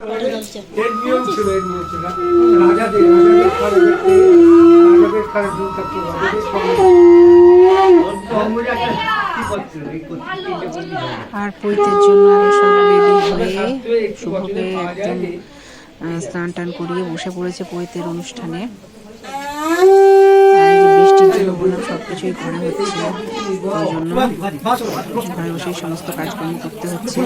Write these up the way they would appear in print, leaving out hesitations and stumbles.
এর নিয়ম ছিল রাজাদের খারাপ দূর থাকতো আর পৈতের জন্য আরো সব রেডি হয়ে শুভকে একদম স্নান টান করিয়ে বসে পড়েছে পৈতের অনুষ্ঠানে। আর বৃষ্টির জন্য বললাম সবকিছুই ঘরে হচ্ছে, ওই জন্য ঘরে বসেই সমস্ত কাজকর্ম করতে হচ্ছে।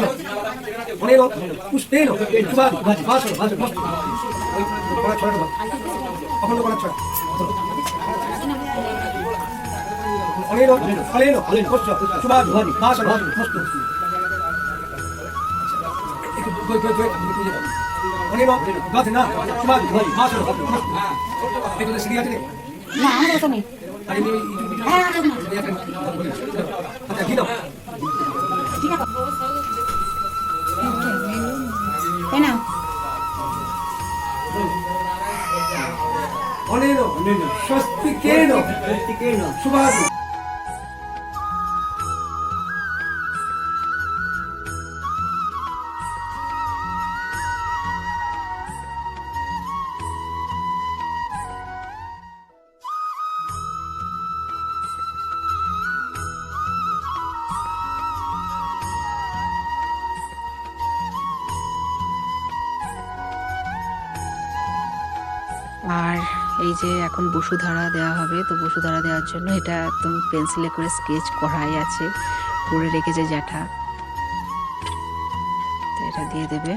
আর এই যে এখন বসুধারা দেওয়া হবে, তো বসুধারা দেওয়ার জন্য এটা একদম পেন্সিলে করে স্কেচ করাই আছে, করে রেখেছে জ্যাঠা, তো এটা দিয়ে দেবে।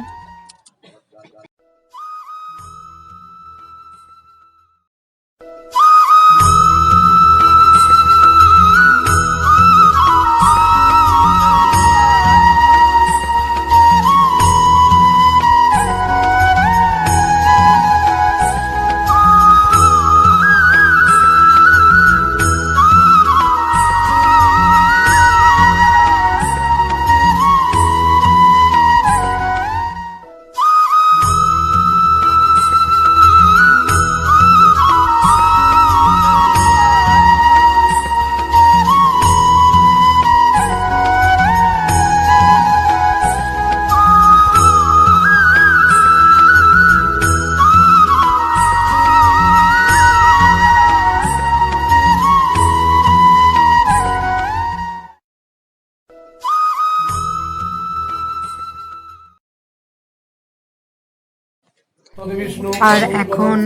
আর এখন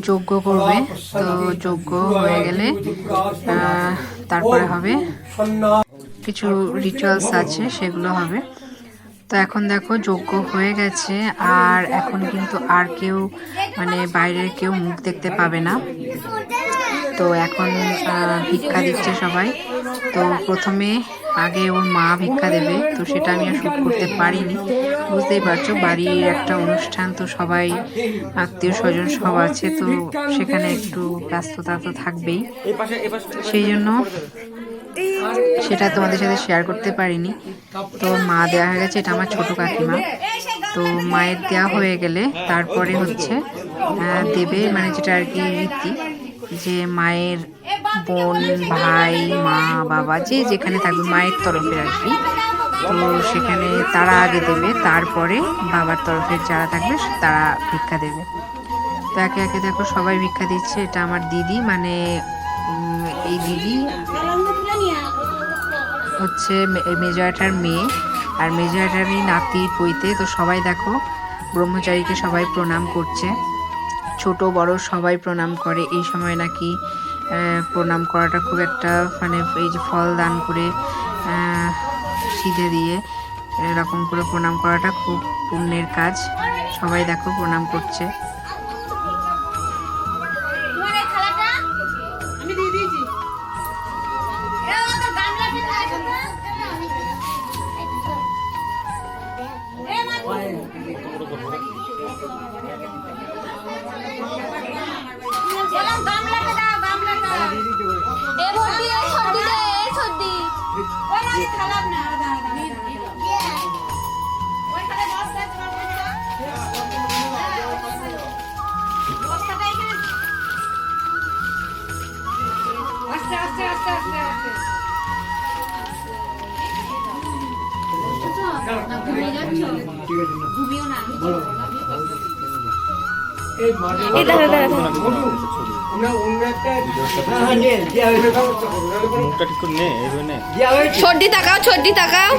যজ্ঞ করবে, তো যজ্ঞ হয়ে গেলে তারপরে হবে কিছু রিচুয়ালস আছে, সেগুলো হবে। তো এখন দেখো যজ্ঞ হয়ে গেছে, আর এখন কিন্তু আর কেউ মানে বাইরের কেউ মুখ দেখতে পাবে না। তো এখন ভিক্ষা দিচ্ছে সবাই। তো প্রথমে আগে ওর মা ভিক্ষা দেবে, তো সেটা আমি আর শুট করতে পারিনি, বুঝতেই পারছো বাড়ির একটা অনুষ্ঠান, তো সবাই আত্মীয় স্বজন সব আছে, তো সেখানে একটু ব্যস্ততা তো থাকবেই, সেই জন্য সেটা তোমাদের সাথে শেয়ার করতে পারিনি। তো মা দেওয়া হয়ে গেছে, এটা আমার ছোট কাকিমা। তো মায়ের দেওয়া হয়ে গেলে তারপরে হচ্ছে দেবে, মানে যেটা আর কি রীতি, যে মায়ের বোন ভাই মা বাবা যে যেখানে থাকবে মায়ের তরফের আর কি, তো সেখানে তারা আগে দেবে, তারপরে বাবার তরফের যারা থাকবে তারা ভিক্ষা দেবে। তো একে একে দেখো সবাই ভিক্ষা দিচ্ছে। এটা আমার দিদি, মানে এই দিদি হচ্ছে মেজয়াটার মেয়ে, আর মেজয়াটারই নাতি পৈতে। তো সবাই দেখো ব্রহ্মচারীকে সবাই প্রণাম করছে, ছোট বড় সবাই প্রণাম করে। এই সময় নাকি প্রণাম করাটা খুব একটা মানে এই যে ফল দান করে সিধে দিয়ে এরকম করে প্রণাম করাটা খুব পুণ্যের কাজ। সবাই দেখো প্রণাম করছে। এই আমরা অন্য একটা মুখটা ঠিক করে নে এইভাবে নে। ছোটি তাকাও, ছোটি তাকাও।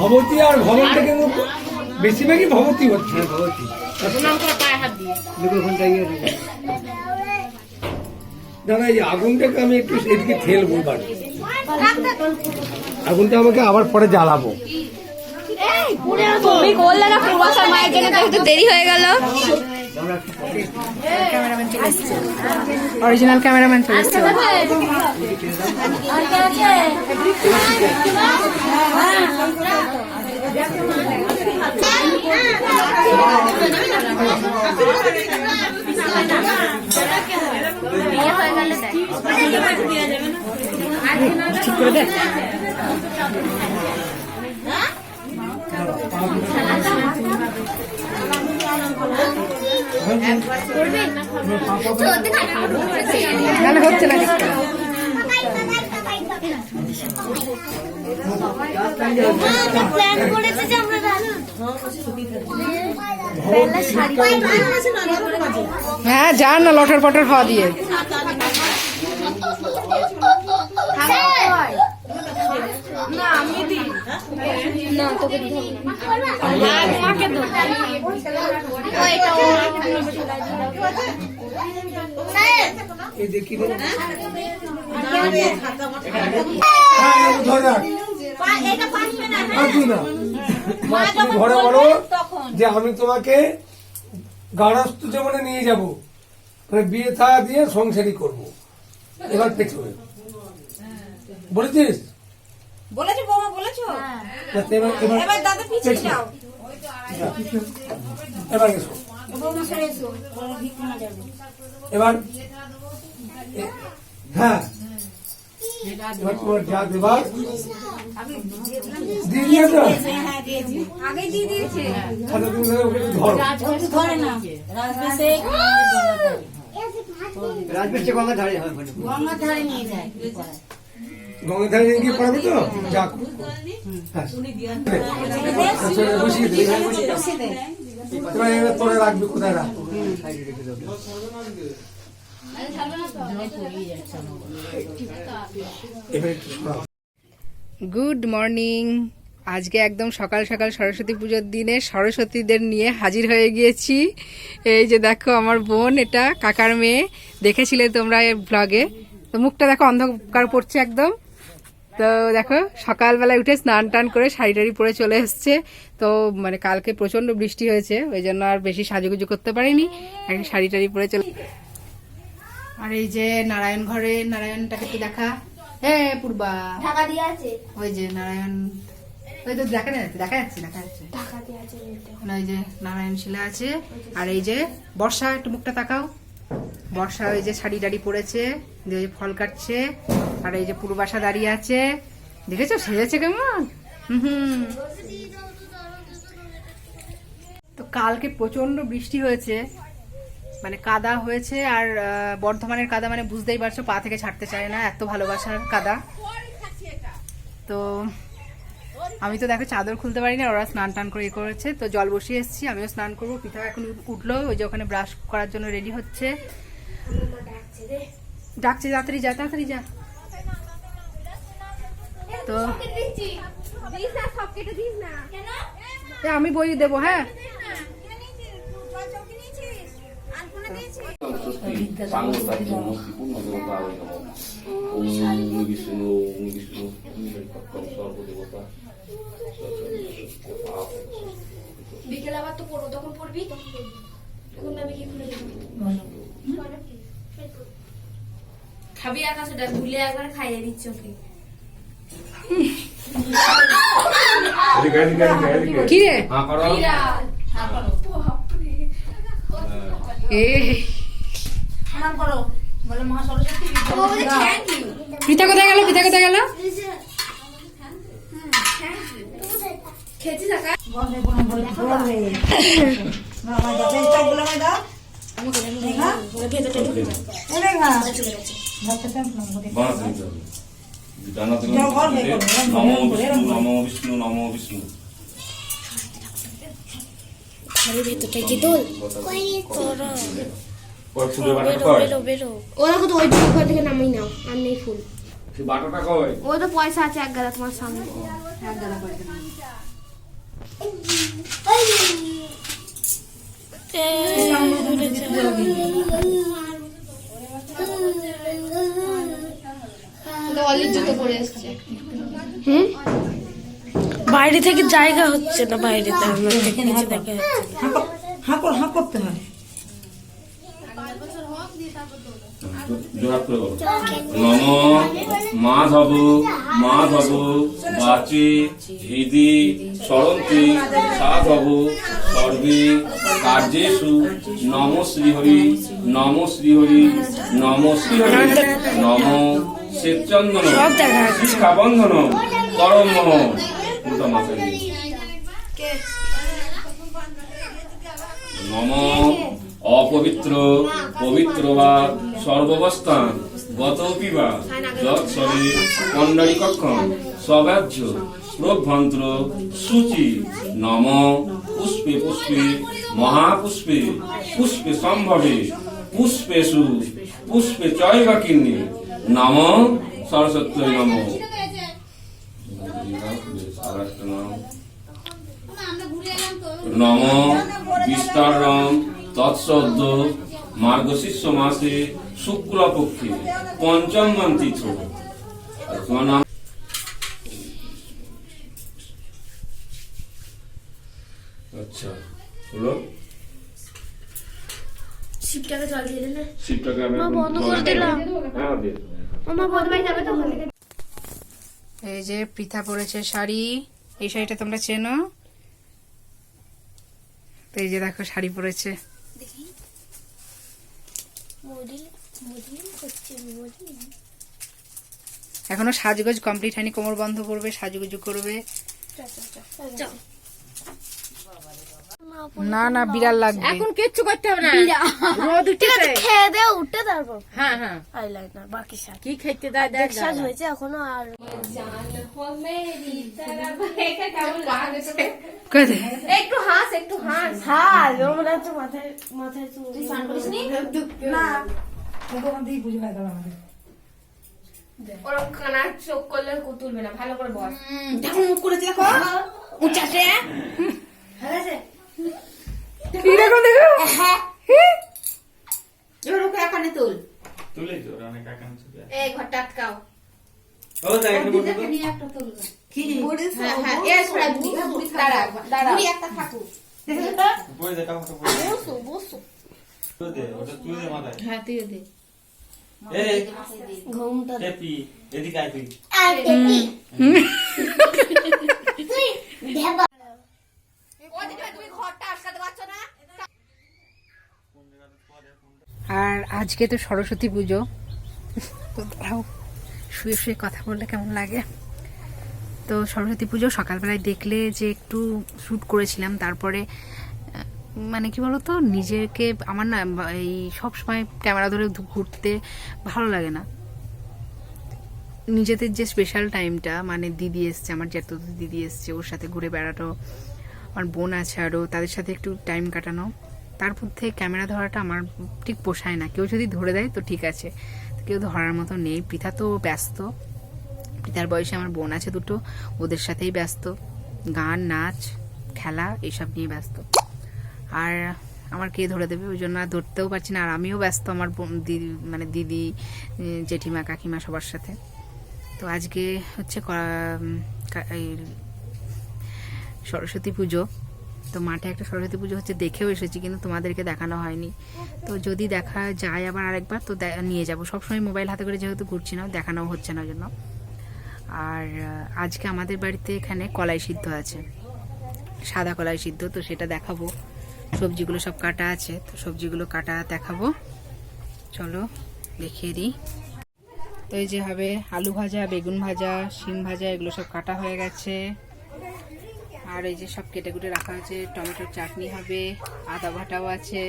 ভবতী আর ভবনটা কিন্তু বেশিরভাগই ভবতী হচ্ছে। দাদা এই আগুনটাকে আমি একটু এদিকে ঠেলবো এবার, আগুনটা আমাকে আবার পরে জ্বালাবো। তুমি করলে না পূর্বাশার মায়ের জন্য, তো একটু দেরি হয়ে গেল। অরিজিনাল ক্যামেরাম্যান চলে এসছে। ঠিক করে দে। হচ্ছে না হ্যাঁ, যান না লটর পটর খাওয়া দিয়ে। ঘরে বলো যে আমি তোমাকে গার্হস্থ জীবনে নিয়ে যাবো, মানে বিয়ে থা দিয়ে সংসারই করবো। এবার পেছনে বলেছিস, বলেছো বৌমা, বলেছো। এবার দাদা পিছিয়ে যাও, এবার এসো, বৌমা সরে এসো, ভিক না যাবে। এবার হ্যাঁ, এবার তোমার যা দেবার দিয়ে দিয়েছো। হ্যাঁ দিয়েছি, আগেই দিয়ে দিয়েছে। আচ্ছা, তুমি ধরো, ওকে ধরো। ধরে না রাজবেশে, রাজবেশে গঙ্গা ধারে হয়, গঙ্গার ধারে নিয়ে যায়। গঙ্গা ধারে নিয়ে গিয়ে পড়াবে তো যাক। বসিয়ে দে, এবার তোরা রাখবি কোথায় রাখবো। Good morning. আজকে একদম সকাল সকাল সরস্বতী পুজোর দিনে সরস্বতীদের নিয়ে হাজির হয়ে গিয়েছি। এই যে দেখো আমার বোন, এটা কাকার মেয়ে, দেখেছিলে তোমরা এই ব্লগে। তো মুখটা দেখো অন্ধকার পড়ছে একদম। তো দেখো সকালবেলায় উঠে স্নান টান করে শাড়ি টাড়ি পরে চলে এসছে। তো মানে কালকে প্রচন্ড বৃষ্টি হয়েছে, ওই জন্য আর বেশি সাজুগুজু করতে পারিনি, একটা শাড়ি টাড়ি পরে চলে। আর এই যে নারায়ণ ঘরে, নারায়ণটাকে একটু দেখা। হ্যাঁ পূর্বা, ঢাকা দিয়ে আছে, ওই যে নারায়ণ, ওই তো দেখা যাচ্ছে, দেখা যাচ্ছে, দেখা যাচ্ছে। ঢাকা দিয়ে আছে। ওই যে নারায়ণ শিলা আছে। আর এই যে বর্ষা, একটু মুখটা তাকাও। বর্ষা ওই যে শাড়ি টাড়ি পরেছে, দিয়ে ওই যে ফল কাটছে। আর এই যে পূর্বাশা দাঁড়িয়ে আছে, দেখেছো সেজেছে কেমন। হুম। তো কালকে প্রচন্ড বৃষ্টি হয়েছে, মানে কাদা হয়েছে। আর বর্ধমানের কাদা মানে বুঝতেই পারছো, পা থেকে ছাড়তে চায় না, এত ভালোবাসার কাদা। তো আমি তো দেখো চাদর খুলতে পারি না, ওরা স্নান টান করে করেছে। তো জল বসিয়ে এসেছি, আমিও স্নান করবো। পিঠা এখন উঠলো, ওই যে ওখানে ব্রাশ করার জন্য রেডি হচ্ছে। ডাকছে, তাড়াতাড়ি যা, তাড়াতাড়ি যা। তো আমি বই দেবো। হ্যাঁ বিকেল আবার তো পড়বো, তখন পড়বি, তখন আমি কি খুলে দেবো। খাবি আকাশটা ভুলে একবার খাইয়ে দিচ্ছ ওকে। কি রে পিঠা কোথায় গেল, পিঠা কোথায় গেল? খেয়েছি টাকা বাঁশ দিতে হবে। ডানা থেকে নমো বিষ্ণু নমো বিষ্ণু নমো বিষ্ণু। কয় ফুলের বাটাটা কয়? ওরা কত ওই ঘর থেকে নামাই নাও, আর নেই ফুল। সেই বাটাটা কয়? ও তো পয়সা আছে এক গাদা তোমার সামনে। বাইরে থেকে জায়গা হচ্ছে না, বাইরে নিচে থেকে হাঁ করতে হয়। জোড়া করে বলো। নমো মাধব মাধব বাচি হৃদি সরন্তি সাধব সর্বে কার্যেষু নমো শ্রীহরি নমো শ্রীহরি নমো শ্রীহরি নমো শ্বেতচন্দন শিখাবন্ধন করম উল্টা মাথায় দিয়ে। নমো অপবিত্র পবিত্র বা সর্বাবস্থান গতপি বা যৎসরে পণ্ডরী কক্ষম সব্যাহ্য প্রভ্যন্ত্র সূচি নম পুষ্পে পুষ্পে মহাপুষ্পে পুষ্পে সম্ভবে পুষ্পেষু পুষ্পে চৈবা কিন্নি নম সরস্বত্যৈ নম। নম বিস্তারম তৎসদ্য মার্গশীর্ষ মাসে শুক্লপক্ষে পঞ্চম তিথ। তোমার নাম? আচ্ছা হলো শিবটাকে জল দিয়ে দিলে শিবটাকে আমি বন্ধ করে দিলাম। হ্যাঁ দিয়ে আমার বদমাই যাবে তো ওখানে। এই যে পৃথা পরেছে শাড়ি, এই শাড়িটা তোমরা চেনো তো, এই যে দেখো শাড়ি পরেছে। এখনো সাজগোজ কমপ্লিট হয়নি, কোমর বন্ধ করবে, সাজুগুজু করবে। না না বিড়াল লাগবে এখন কিচ্ছু করতে হবে না, রোদ উঠেছে, খেয়ে দে উঠে তারপর হ্যাঁ হ্যাঁ আইলাইনার বাকি সাজ কি খেতে দেয় দেখ সাজ হয়েছে এখনো। আর একটু হাস একটু হাস। হ্যাঁ ও মনে হচ্ছে মাথায় মাথায় চুল না ওখান থেকেই পুজো হয় দাঁড়া আমাদের। ওরকম কানার চোখ করলে তুলবে না, ভালো করে বস। দেখো মুখ করেছে দেখো উচ্চাসে ঠিক আছে। এরকম দেখো এবার ওকে এখানে তুল। তুলে তো অনেক আকান ছবি আছে। এই ঘরটা আটকাও। ও তাই একটা বলতো তো। কি হ্যাঁ হ্যাঁ এই ছড়া বুড়ি দাঁড়া দাঁড়া বুড়ি একটা থাকুক। উপরে দে কাপড়টা পরে দে। বসো বসো। তুই দে ওটা তুই দে মাথায়। হ্যাঁ তুই দে। এই ঘুমটা টেপি এদিকে আয় তুই। তুমি ঘরটা আটকাতে পারছো না? আর আজকে তো সরস্বতী পুজো, তো দাঁড়াও শুয়ে শুয়ে কথা বললে কেমন লাগে। তো সরস্বতী পুজো সকালবেলায় দেখলে যে একটু শ্যুট করেছিলাম, তারপরে মানে কি বলতো নিজেকে আমার না এই সব সময় ক্যামেরা ধরে ঘুরতে ভালো লাগে না। নিজেদের যে স্পেশাল টাইমটা, মানে দিদি এসছে, আমার জ্যাঠতো দিদি এসছে, ওর সাথে ঘুরে বেড়ানো, আমার বোন আছে আরও, তাদের সাথে একটু টাইম কাটানো, তার মধ্যে ক্যামেরা ধরাটা আমার ঠিক পোষায় না। কেউ যদি ধরে দেয় তো ঠিক আছে, কেউ ধরার মতো নেই। পৃথা তো ব্যস্ত, পৃথার বয়সে আমার বোন আছে দুটো, ওদের সাথেই ব্যস্ত, গান নাচ খেলা এইসব নিয়ে ব্যস্ত। আর আমার কে ধরে দেবে, ওই জন্য আর ধরতেও পারছি না। আর আমিও ব্যস্ত আমার দিদি মানে দিদি জেঠিমা কাকিমা সবার সাথে। তো আজকে হচ্ছে এই সরস্বতী পুজো, তো মাঠে একটা সরস্বতী পুজো হচ্ছে, দেখেও এসেছি কিন্তু তোমাদেরকে দেখানো হয়নি। তো যদি দেখা যায় আবার আরেকবার তো নিয়ে যাব। সবসময় মোবাইল হাতে করে যেহেতু ঘুরছি না, দেখানো হচ্ছে না জন্য। আর আজকে আমাদের বাড়িতে এখানে কলাই সিদ্ধ আছে, সাদা কলাই সিদ্ধ, তো সেটা দেখাবো। সবজিগুলো সব কাটা আছে, তো সবজিগুলো কাটা দেখাবো, চলো দেখিয়ে দিই। তো এই যে হবে আলু ভাজা, বেগুন ভাজা, শিম ভাজা, এগুলো সব কাটা হয়ে গেছে। আর এই যে সব কেটে কুটে রাখা আছে, টমেটোর চাটনি হবে, আদা বাটাও আছে।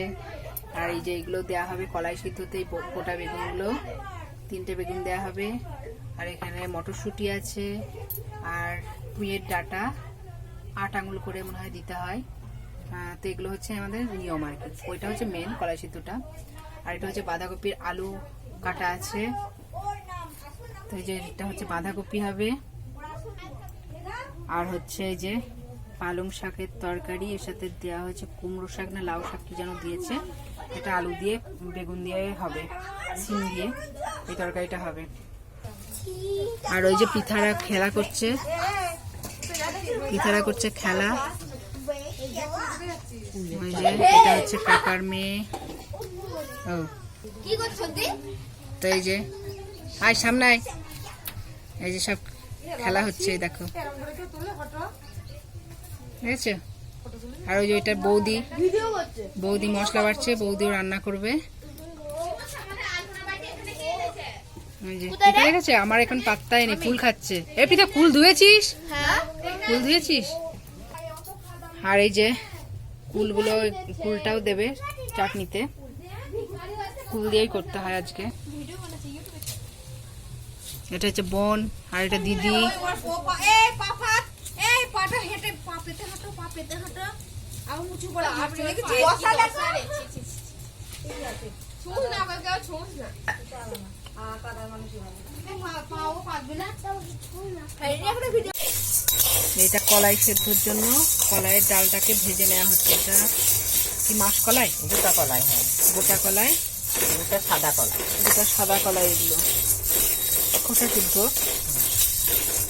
আর এই যে এগুলো দেওয়া হবে কলাই সিদ্ধতে, এই গোটা বেগুনগুলো 3টে বেগুন দেওয়া হবে, আর এখানে মটরশুঁটি আছে, আর পুঁইয়ের ডাঁটা 8 আঙুল করে মনে হয় দিতে হয়। তো এগুলো হচ্ছে আমাদের নিয়ম আর কি। ওইটা হচ্ছে মেন কলাই সিদ্ধটা। আর এটা হচ্ছে বাঁধাকপির আলু কাটা আছে, তো এই যে এটা হচ্ছে বাঁধাকপি হবে। আর হচ্ছে এই যে পালং শাকের তরকারি, এর সাথে দেওয়া হয়েছে কুমড়ো শাক না লাউ শাক কি যেন দিয়েছে, এটা আলু দিয়ে বেগুন দিয়ে হবে, সিম দিয়ে এই তরকারিটা হবে। আর ওই যে পিঠারা খেলা করছে, খেলা। ওই যে এটা হচ্ছে কাকার মেয়ে। ও কি করছো দি? তো এই যে আয় সামনে আয়, এই যে সব খেলা হচ্ছে দেখো, বুঝেছো? আর ওই যে এটা বৌদি মশলা বাড়ছে, বৌদিও রান্না করবে। পিঠা গেছে আমার এখন পাত্তাই নেই, ফুল খাচ্ছে। এ পিঠা ফুল ধুয়েছিস? ফুল ধুয়েছিস? আর এই যে কুলটাও দেবে চাটনিতে, কুল দিয়েই করতে হয় আজকে। এটা হচ্ছে বোন, আর এটা দিদি। এটা কলাই সেদ্ধর জন্য কলাইয়ের ডালটাকে ভেজে নেওয়া হচ্ছে। এটা কি মাস কলাই? গোটা কলাই। হ্যাঁ, গোটা কলাই, গোটা সাদা কলাই, এগুলো খোসা সিদ্ধ।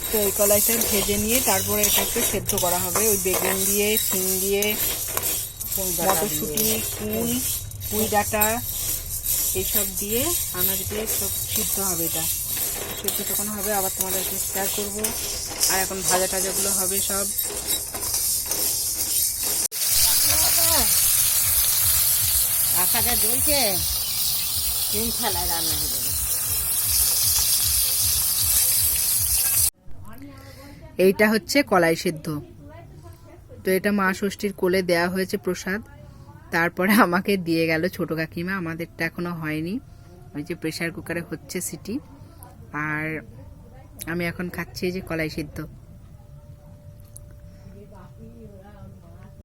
তো এই কলাইটা ভেজে নিয়ে তারপরে এটাকে সেদ্ধ করা হবে ওই বেগুন দিয়ে, শিম দিয়ে, মটরশুঁটি, পুঁই ডাঁটা এইসব দিয়ে আনাজ দিয়ে সব সিদ্ধ হবে। এটা সিদ্ধ তখন হবে, আবার তোমাদেরকে শেয়ার করবো। আর এখন ভাজা টাজাগুলো হবে সব। আখাটা জ্বলছে, তিন থালায় রান্না হয়ে যাবে। এইটা হচ্ছে কলাই সিদ্ধ। তো এটা মা ষষ্ঠীর কোলে দেয়া হয়েছে প্রসাদ, তারপরে আমাকে দিয়ে গেল ছোট কাকিমা। আমাদেরটা এখনো হয়নি, ওই যে প্রেসার কুকারে হচ্ছে সিটি। আর আমি এখন খাচ্ছি এই যে কলাই সিদ্ধ।